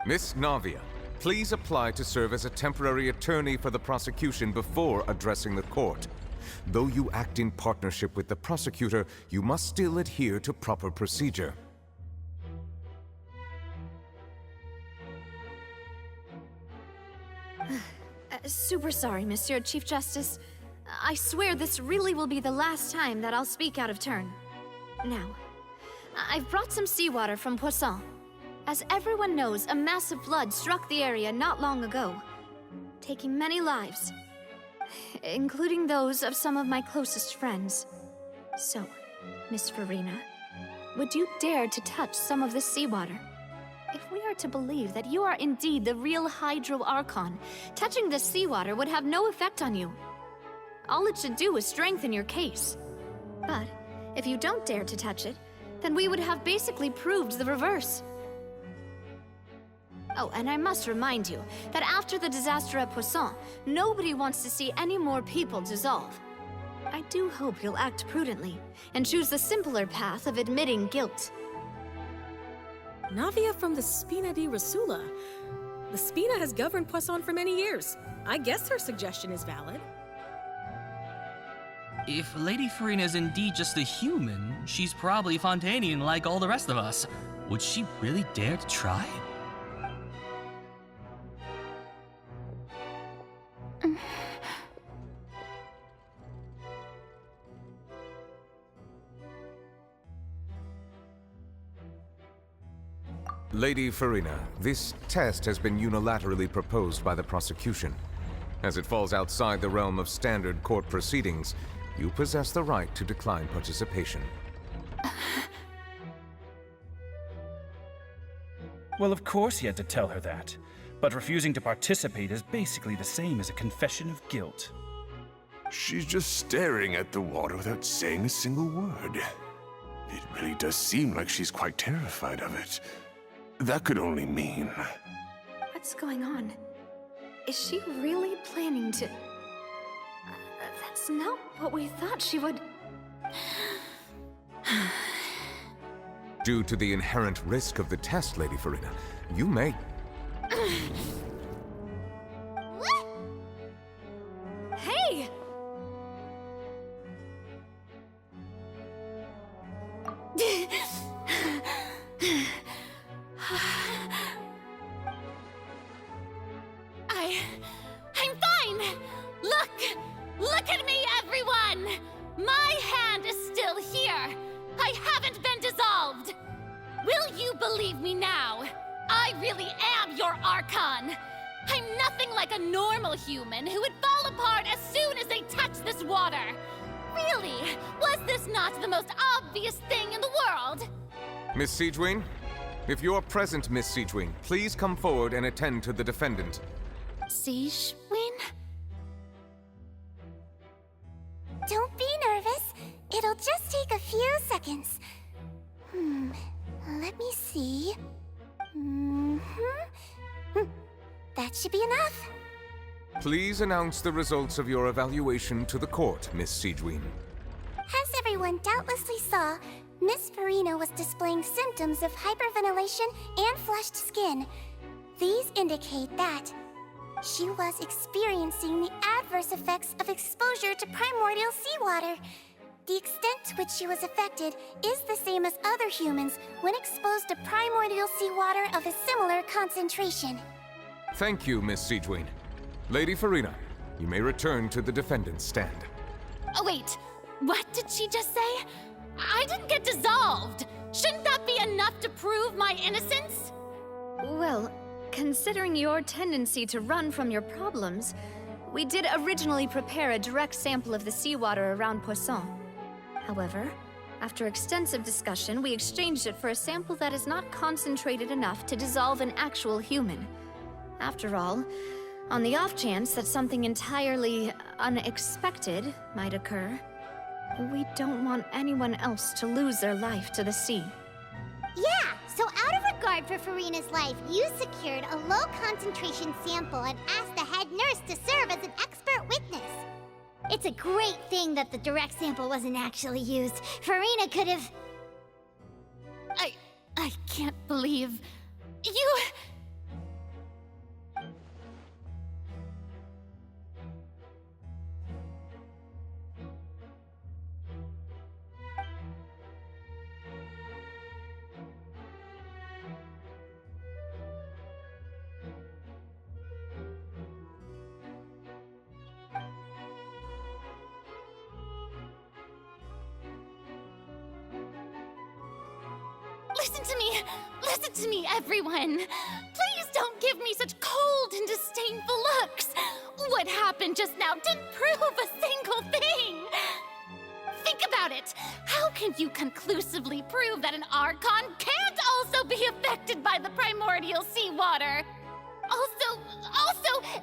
Miss Navia, please apply to serve as a temporary attorney for the prosecution before addressing the court. Though you act in partnership with the prosecutor, you must still adhere to proper procedure. Super sorry, Monsieur Chief Justice. I swear this really will be the last time that I'll speak out of turn. Now, I've brought some seawater from Poisson. As everyone knows, a massive flood struck the area not long ago, taking many lives, including those of some of my closest friends. So, Miss FURINA, would you dare to touch some of this seawater? If we are to believe that you are indeed the real Hydro Archon, touching this seawater would have no effect on you. All it should do is strengthen your case. But if you don't dare to touch it, then we would have basically proved the reverse. Oh, and I must remind you that after the disaster at Poisson, nobody wants to see any more people dissolve. I do hope you'll act prudently and choose the simpler path of admitting guilt. Navia from the Spina di Rasula. The Spina has governed Poisson for many years. I guess her suggestion is valid. If Lady FURINA is indeed just a human, she's probably Fontanian like all the rest of us. Would she really dare to try? Lady FURINA, this test has been unilaterally proposed by the prosecution. As it falls outside the realm of standard court proceedings, you possess the right to decline participation. Well, of course he had to tell her that. But refusing to participate is basically the same as a confession of guilt. She's just staring at the water without saying a single word. It really does seem like she's quite terrified of it. That could only mean... What's going on? Is she really planning to... That's not what we thought she would... Due to the inherent risk of the test, Lady FURINA, you may... Hey! I'm fine! Look at me, everyone! My hand is still here! I haven't been dissolved! Will you believe me now? I really am your Archon! I'm nothing like a normal human who would fall apart as soon as they touch this water! Really? Was this not the most obvious thing in the world? Miss Siegewien? If you're present, Miss Siegewien, please come forward and attend to the defendant. Siegewien? Don't be nervous. It'll just take a few seconds. Let me see. That should be enough. Please announce the results of your evaluation to the court, Miss Siegewien. As everyone doubtlessly saw, Miss FURINA was displaying symptoms of hyperventilation and flushed skin. These indicate that she was experiencing the adverse effects of exposure to primordial seawater. The extent to which she was affected is the same as other humans when exposed to primordial seawater of a similar concentration. Thank you, Miss Siegewien. Lady FURINA, you may return to the defendant's stand. Oh wait, what did she just say? I didn't get dissolved! Shouldn't that be enough to prove my innocence? Well, considering your tendency to run from your problems, we did originally prepare a direct sample of the seawater around Poisson. However, after extensive discussion, we exchanged it for a sample that is not concentrated enough to dissolve an actual human. After all, on the off chance that something entirely unexpected might occur, we don't want anyone else to lose their life to the sea. Yeah, so out of regard for FURINA's life, you secured a low-concentration sample and asked the head nurse to serve as an expert witness. It's a great thing that the direct sample wasn't actually used. FURINA could have... I can't believe... You... listen to me! Listen to me, everyone! Please don't give me such cold and disdainful looks! What happened just now didn't prove a single thing! Think about it! How can you conclusively prove that an Archon can't also be affected by the primordial seawater? Also,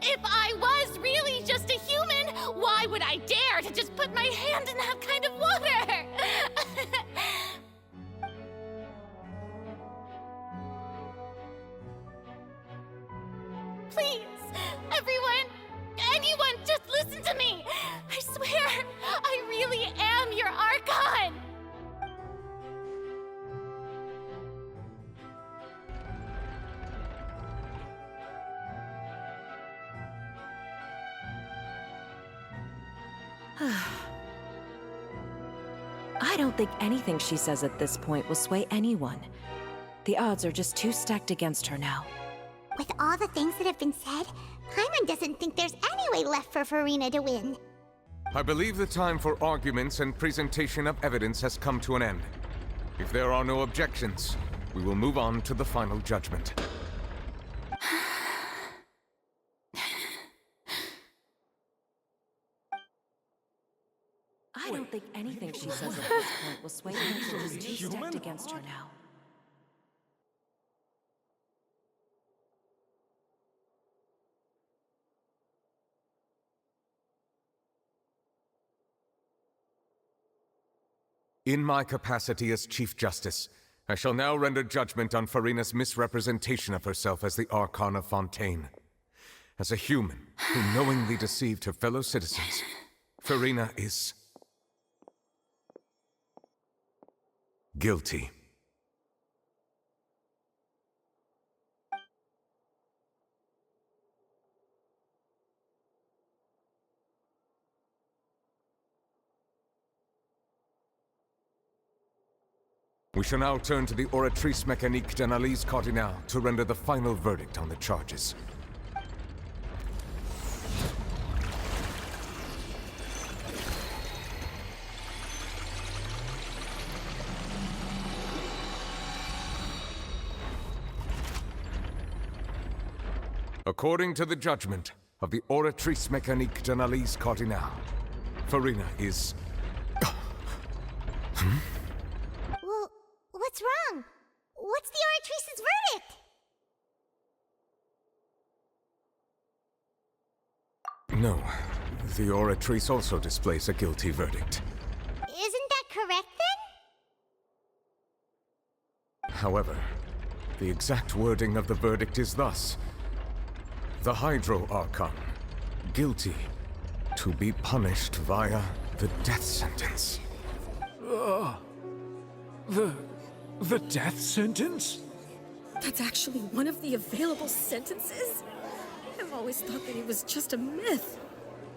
if I was really just a human, why would I dare to just put my hand in that kind of water? Please, everyone, anyone, just listen to me! I swear, I really am your Archon! I don't think anything she says at this point will sway anyone. The odds are just too stacked against her now. With all the things that have been said, Paimon doesn't think there's any way left for FURINA to win. I believe the time for arguments and presentation of evidence has come to an end. If there are no objections, we will move on to the final judgment. I don't think anything she says at this point will sway anyone. She's too stacked against her now. In my capacity as Chief Justice, I shall now render judgment on FURINA's misrepresentation of herself as the Archon of Fontaine. As a human who knowingly deceived her fellow citizens, FURINA is guilty. We shall now turn to the Oratrice Mécanique d'Analyse Cardinale to render the final verdict on the charges. According to the judgment of the Oratrice Mécanique d'Analyse Cardinale, FURINA is... Well, what's wrong? What's the Oratrice's verdict? No, the Oratrice also displays a guilty verdict. Isn't that correct then? However, the exact wording of the verdict is thus: the Hydro Archon, guilty, to be punished via the death sentence. The death sentence? That's actually one of the available sentences? I've always thought that it was just a myth.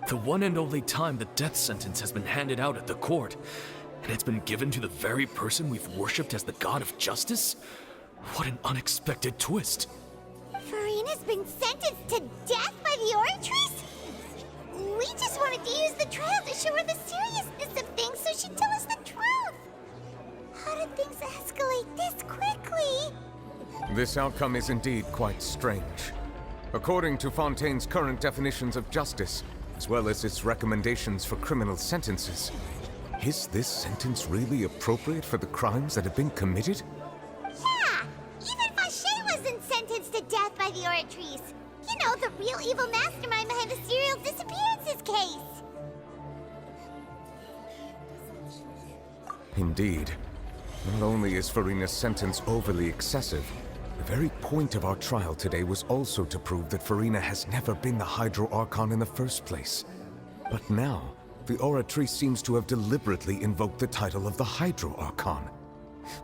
The one and only time the death sentence has been handed out at the court, and it's been given to the very person we've worshipped as the god of justice? What an unexpected twist. FURINA's been sentenced to death by the Oratrice? We just wanted to use the trial to show her the seriousness of things so she'd tell us the truth. How did things escalate this quickly? This outcome is indeed quite strange. According to Fontaine's current definitions of justice, as well as its recommendations for criminal sentences, is this sentence really appropriate for the crimes that have been committed? Yeah! Even Fauché wasn't sentenced to death by the Oratrice. You know, the real evil mastermind behind the serial disappearances case. Indeed. Not only is FURINA's sentence overly excessive, the very point of our trial today was also to prove that FURINA has never been the Hydro Archon in the first place. But now, the Oratrice seems to have deliberately invoked the title of the Hydro Archon.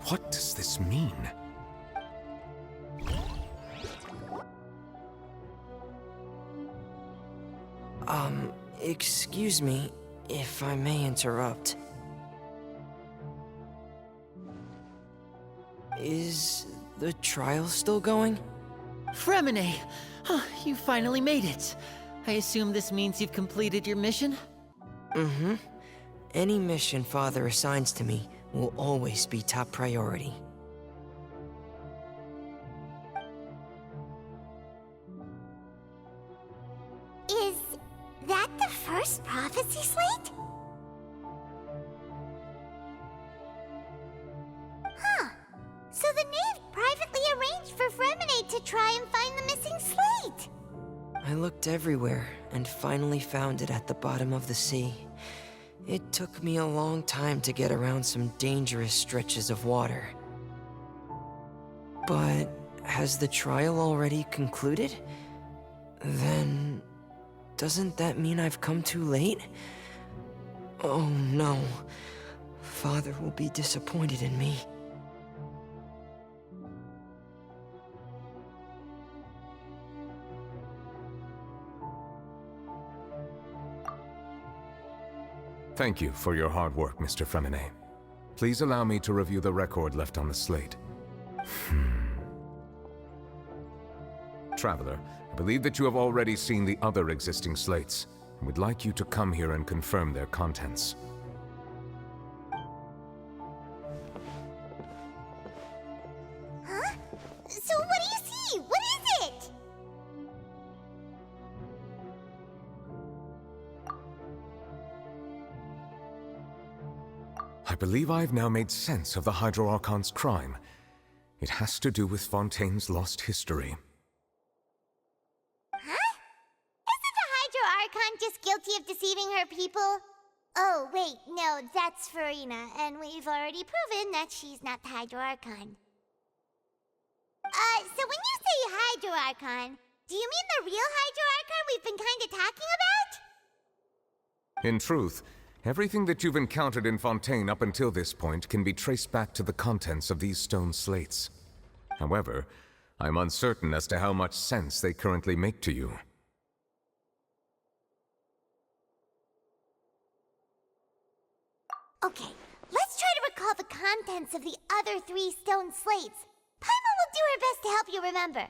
What does this mean? Excuse me, if I may interrupt. Is the trial still going? Fremine! You finally made it. I assume this means you've completed your mission? Mm-hmm. Any mission Father assigns to me will always be top priority. first prophecy slate? Huh. So the knave privately arranged for Fremine to try and find the missing slate. I looked everywhere and finally found it at the bottom of the sea. It took me a long time to get around some dangerous stretches of water. But has the trial already concluded? Then doesn't that mean I've come too late? Oh no. Father will be disappointed in me. Thank you for your hard work, Mr. Fremine. Please allow me to review the record left on the slate. Traveler, I believe that you have already seen the other existing slates, and would like you to come here and confirm their contents. Huh? So what do you see? What is it? I believe I've now made sense of the Hydro Archon's crime. It has to do with Fontaine's lost history. Huh? Isn't the Hydro Archon just guilty of deceiving her people? Oh, wait, no, that's FURINA, and we've already proven that she's not the Hydro Archon. So when you say Hydro Archon, do you mean the real Hydro Archon we've been kinda talking about? In truth, everything that you've encountered in Fontaine up until this point can be traced back to the contents of these stone slates. However, I'm uncertain as to how much sense they currently make to you. Okay, let's try to recall the contents of the other 3 stone slates. Paimon will do her best to help you remember.